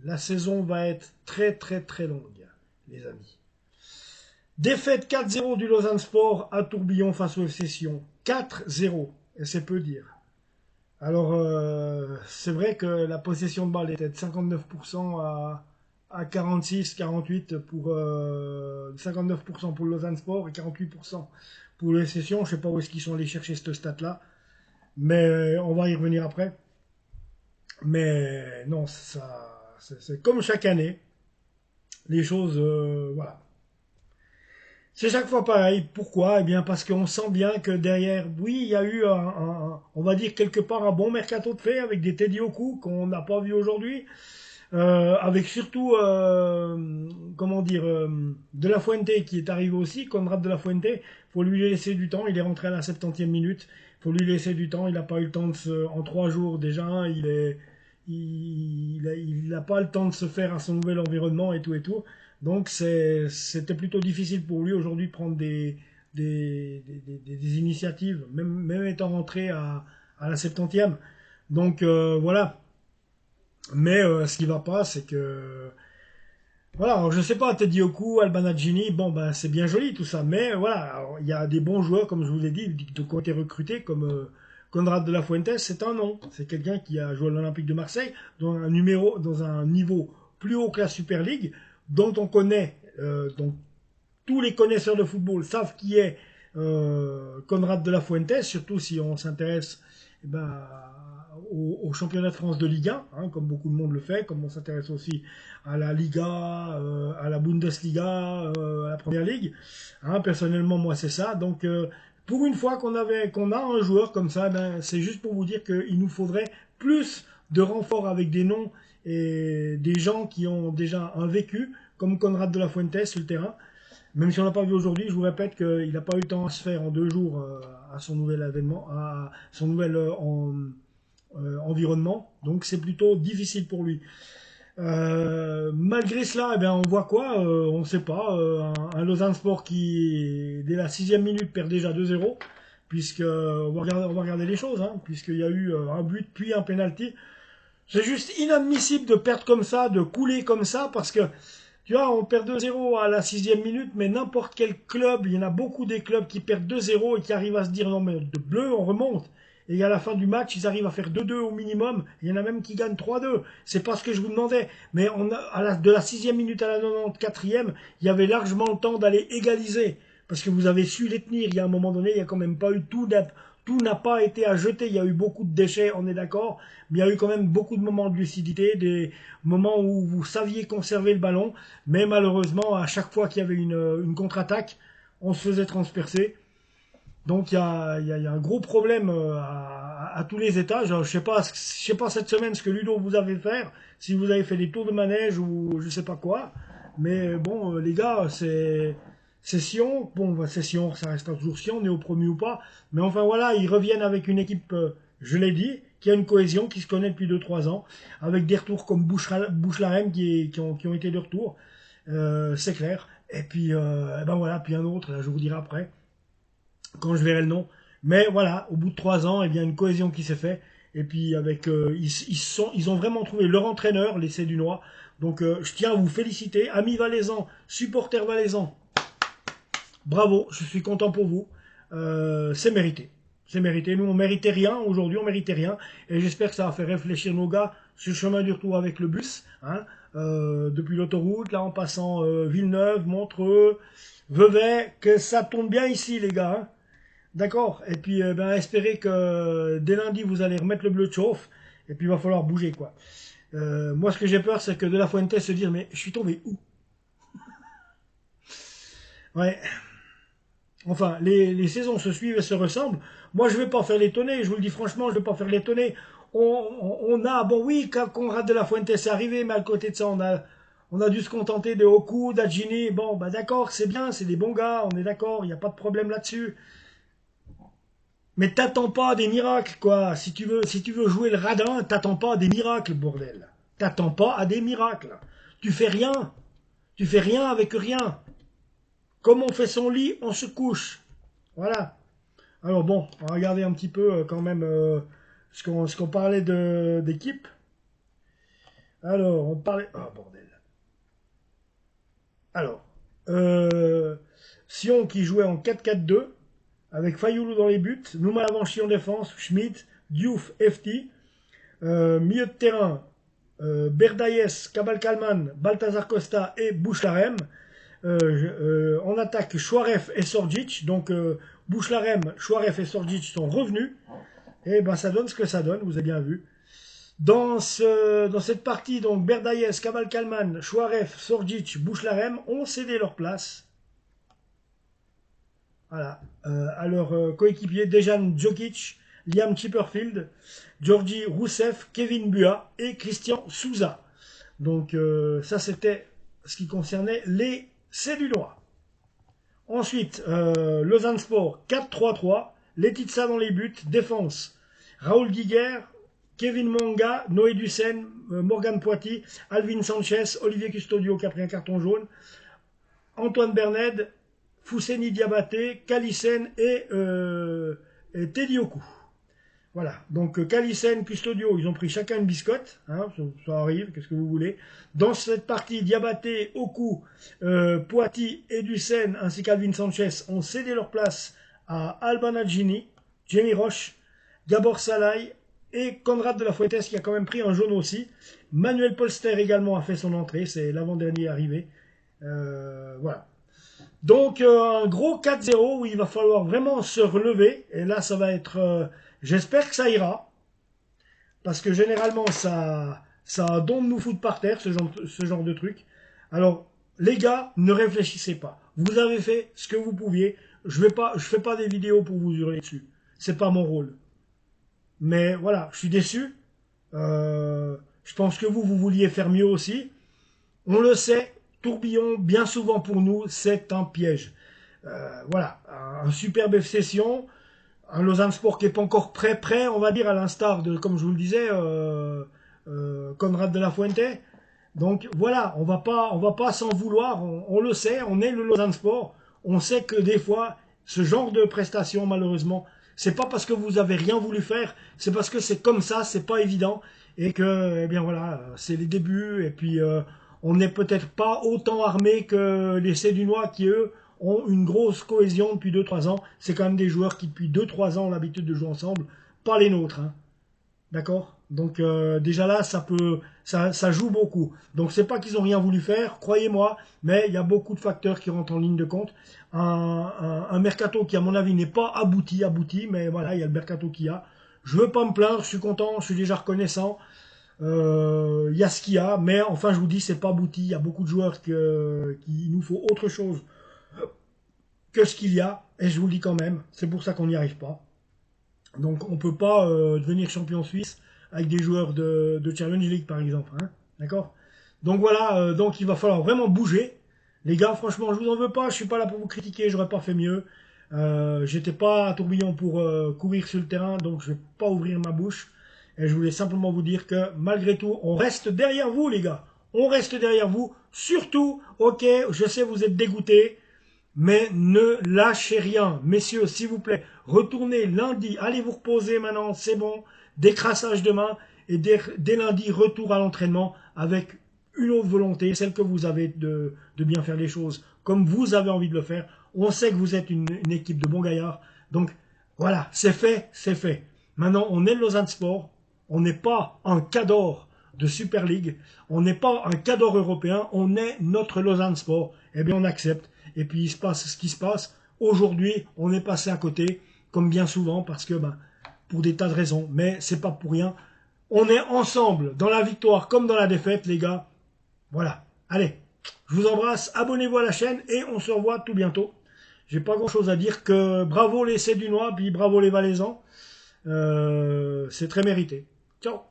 La saison va être très très très longue, les amis. Défaite 4-0 du Lausanne Sport à Tourbillon face au FC Sion. 4-0, et c'est peu dire. Alors, c'est vrai que la possession de balle était de 59% à 46-48 pour 59% pour le Lausanne Sport et 48% pour le FC Sion. Je ne sais pas où est-ce qu'ils sont allés chercher cette stat-là, mais on va y revenir après. Mais non, ça, c'est comme chaque année. Les choses, voilà. C'est chaque fois pareil. Pourquoi? Eh bien, parce qu'on sent bien que derrière, oui, il y a eu on va dire quelque part un bon mercato de fait avec des Teddy Oku qu'on n'a pas vu aujourd'hui, avec surtout, comment dire, De La Fuente qui est arrivé aussi, Conrad De La Fuente. Faut lui laisser du temps. Il est rentré à la 70e minute. Faut lui laisser du temps. Il n'a pas eu le temps en 3 jours déjà. Il n'a pas le temps de se faire à son nouvel environnement et tout et tout. Donc c'était plutôt difficile pour lui aujourd'hui de prendre des initiatives, même étant rentré à la 70e. Donc voilà. Mais ce qui va pas, c'est que voilà, alors je sais pas, Teddy Oku, Albanagini, bon ben c'est bien joli tout ça, mais voilà, alors, il y a des bons joueurs, comme je vous l'ai dit, qui ont été recrutés, comme Conrad de la Fuentes, c'est un nom. C'est quelqu'un qui a joué à l'Olympique de Marseille, dans un niveau plus haut que la Super League, dont on connaît, dont tous les connaisseurs de football savent qui est Conrad de la Fuentes, surtout si on s'intéresse eh ben, au championnat de France de Ligue 1, hein, comme beaucoup de monde le fait, comme on s'intéresse aussi à la Liga, à la Bundesliga, à la Première Ligue. Hein, personnellement, moi, c'est ça. Donc, pour une fois qu'on a un joueur comme ça, ben, c'est juste pour vous dire qu'il nous faudrait plus de renforts avec des noms et des gens qui ont déjà un vécu, comme Conrad de la Fuente sur le terrain. Même si on l'a pas vu aujourd'hui, je vous répète qu'il n'a pas eu le temps à se faire en 2 jours à son nouvel événement, à son nouvel environnement. Donc c'est plutôt difficile pour lui. Malgré cela, eh bien, on voit quoi on ne sait pas. Un Lausanne Sport qui, dès la 6e minute, perd déjà 2-0. Puisque, on va regarder les choses, hein, puisqu'il y a eu un but puis un penalty. C'est juste inadmissible de perdre comme ça, de couler comme ça, parce que tu vois, on perd 2-0 à la 6e minute, mais n'importe quel club, il y en a beaucoup des clubs qui perdent 2-0 et qui arrivent à se dire non mais de bleu, on remonte. Et à la fin du match, ils arrivent à faire 2-2 au minimum. Il y en a même qui gagnent 3-2. C'est pas ce que je vous demandais. Mais de la 6e minute à la 94e, il y avait largement le temps d'aller égaliser. Parce que vous avez su les tenir. Il y a un moment donné, il n'y a quand même pas eu tout n'a pas été à jeter. Il y a eu beaucoup de déchets, on est d'accord. Mais il y a eu quand même beaucoup de moments de lucidité, des moments où vous saviez conserver le ballon. Mais malheureusement, à chaque fois qu'il y avait une contre-attaque, on se faisait transpercer. Donc il y a un gros problème à tous les étages. Je sais pas cette semaine ce que Ludo vous avez fait, si vous avez fait des tours de manège ou je sais pas quoi. Mais bon, les gars, c'est Sion. Bon, bah, c'est Sion, ça reste toujours Sion, on est au premier ou pas. Mais enfin voilà, ils reviennent avec une équipe, je l'ai dit, qui a une cohésion, qui se connaît depuis 2 3 ans, avec des retours comme Bouchelarem qui ont été de retour. C'est clair. Et puis, eh ben voilà, puis un autre, là, je vous dirai après quand je verrai le nom. Mais voilà, au bout de 3 ans, eh bien, une cohésion qui s'est faite. Et puis avec, ils ont vraiment trouvé leur entraîneur, les Cédunois. Donc je tiens à vous féliciter, amis valaisans, supporters valaisans. Bravo, je suis content pour vous. C'est mérité. C'est mérité. Nous, on méritait rien. Aujourd'hui, on méritait rien. Et j'espère que ça va faire réfléchir nos gars sur le chemin du retour avec le bus. Hein, depuis l'autoroute, là, en passant Villeneuve, Montreux, Vevey, que ça tourne bien ici, les gars. Hein. D'accord. Et puis, ben, espérez que dès lundi, vous allez remettre le bleu de chauffe. Et puis, il va falloir bouger, quoi. Moi, ce que j'ai peur, c'est que De La Fuente se dise, mais je suis tombé où? Ouais. Enfin, les saisons se suivent et se ressemblent. Moi, je ne vais pas faire l'étonner. Je vous le dis franchement, je ne vais pas faire l'étonner. On a, bon oui, quand Conrad De La Fuente c'est arrivé, mais à côté de ça, on a dû se contenter de Oku, d'Adjini. Bon, bah d'accord, c'est bien, c'est des bons gars, on est d'accord, il n'y a pas de problème là-dessus. Mais t'attends pas à des miracles, quoi. Si tu veux jouer le radin, t'attends pas à des miracles, bordel. T'attends pas à des miracles. Tu fais rien. Tu fais rien avec rien. Comme on fait son lit, on se couche. Voilà. Alors bon, on va regarder un petit peu quand même ce qu'on parlait d'équipe. Alors, on parlait... Ah, bordel. Alors, Sion qui jouait en 4-4-2, avec Fayoulou dans les buts, Nouma Avanchi en défense, Schmidt, Diouf, FT, milieu de terrain, Berdaïes, Kabal Kalman, Balthazar Costa et Bouchlarem. En attaque, Chouaref et Sordic. Donc Bouchlarem, Chouaref et Sordic sont revenus. Et ben ça donne ce que ça donne, vous avez bien vu. Dans cette partie, donc Berdaïes, Kabal Kalman, Chouaref, Sordic, Bouchlarem ont cédé leur place. Voilà. À leurs coéquipiers Dejan Djokic, Liam Chipperfield, Georgi Rousseff, Kevin Bua et Christian Souza. Donc ça c'était ce qui concernait les Cédunois. Ensuite, Lausanne Sport 4-3-3, Letitsa dans les buts, défense, Raoul Guiguer, Kevin Monga, Noé Dussen, Morgan Poiti, Alvin Sanchez, Olivier Custodio qui a pris un carton jaune, Antoine Berned, Fousseni Diabaté, Kalisen et Teddy Oku. Voilà, donc Kalisen, Custodio, ils ont pris chacun une biscotte, hein, ça arrive, qu'est-ce que vous voulez. Dans cette partie, Diabaté, Oku, Poiti et Dussen, ainsi qu'Alvin Sanchez, ont cédé leur place à Alban Adjini, Jamie Roche, Gabor Salai et Conrad de la Fuentes qui a quand même pris un jaune aussi. Manuel Polster également a fait son entrée, c'est l'avant-dernier arrivé. Voilà. Donc un gros 4-0 où il va falloir vraiment se relever, et là ça va être... J'espère que ça ira, parce que généralement ça a don de nous foutre par terre, ce genre de truc. Alors, les gars, ne réfléchissez pas. Vous avez fait ce que vous pouviez. Je fais pas des vidéos pour vous hurler dessus. C'est pas mon rôle. Mais voilà, je suis déçu. Je pense que vous vouliez faire mieux aussi. On le sait, Tourbillon, bien souvent pour nous, c'est un piège. Voilà, un superbe F-Session. Un Lausanne Sport qui n'est pas encore prêt, on va dire, à l'instar de, comme je vous le disais, Conrad de la Fuente. Donc voilà, on va pas s'en vouloir, on le sait, on est le Lausanne Sport. On sait que des fois, ce genre de prestations, malheureusement, c'est pas parce que vous avez rien voulu faire, c'est parce que c'est comme ça, c'est pas évident. Et que, eh bien voilà, c'est les débuts, et puis on n'est peut-être pas autant armé que les Cédunois qui, eux, ont une grosse cohésion depuis 2-3 ans. C'est quand même des joueurs qui, depuis 2-3 ans, ont l'habitude de jouer ensemble. Pas les nôtres. Hein. D'accord. Donc déjà là, ça joue beaucoup. Donc c'est pas qu'ils n'ont rien voulu faire, croyez-moi, mais il y a beaucoup de facteurs qui rentrent en ligne de compte. Un mercato qui, à mon avis, n'est pas abouti, mais voilà, il y a le mercato qu'il y a. Je veux pas me plaindre, je suis content, je suis déjà reconnaissant. Il y a ce qu'il y a, mais enfin, je vous dis, c'est pas abouti. Il y a beaucoup de joueurs qui nous faut autre chose que ce qu'il y a, et je vous le dis quand même, c'est pour ça qu'on n'y arrive pas. Donc on peut pas devenir champion suisse avec des joueurs de Challenge League par exemple, hein, d'accord. Donc voilà, donc il va falloir vraiment bouger. Les gars, franchement, je vous en veux pas, je suis pas là pour vous critiquer, j'aurais pas fait mieux. J'étais pas à Tourbillon pour courir sur le terrain, donc je vais pas ouvrir ma bouche. Et je voulais simplement vous dire que malgré tout, on reste derrière vous les gars. On reste derrière vous, surtout, ok, je sais vous êtes dégoûtés, mais ne lâchez rien. Messieurs, s'il vous plaît, retournez lundi. Allez vous reposer maintenant, c'est bon. Décrassage demain. Et dès lundi, retour à l'entraînement avec une autre volonté, celle que vous avez de bien faire les choses comme vous avez envie de le faire. On sait que vous êtes une équipe de bons gaillards. Donc, voilà, c'est fait, c'est fait. Maintenant, on est le Lausanne Sport. On n'est pas un cador de Super League. On n'est pas un cador européen. On est notre Lausanne Sport. Eh bien, on accepte. Et puis il se passe ce qui se passe. Aujourd'hui, on est passé à côté, comme bien souvent, parce que pour des tas de raisons, mais c'est pas pour rien. On est ensemble, dans la victoire comme dans la défaite, les gars. Voilà. Allez, je vous embrasse, abonnez-vous à la chaîne et on se revoit tout bientôt. J'ai pas grand chose à dire que bravo les Cédunois, puis bravo les Valaisans. C'est très mérité. Ciao.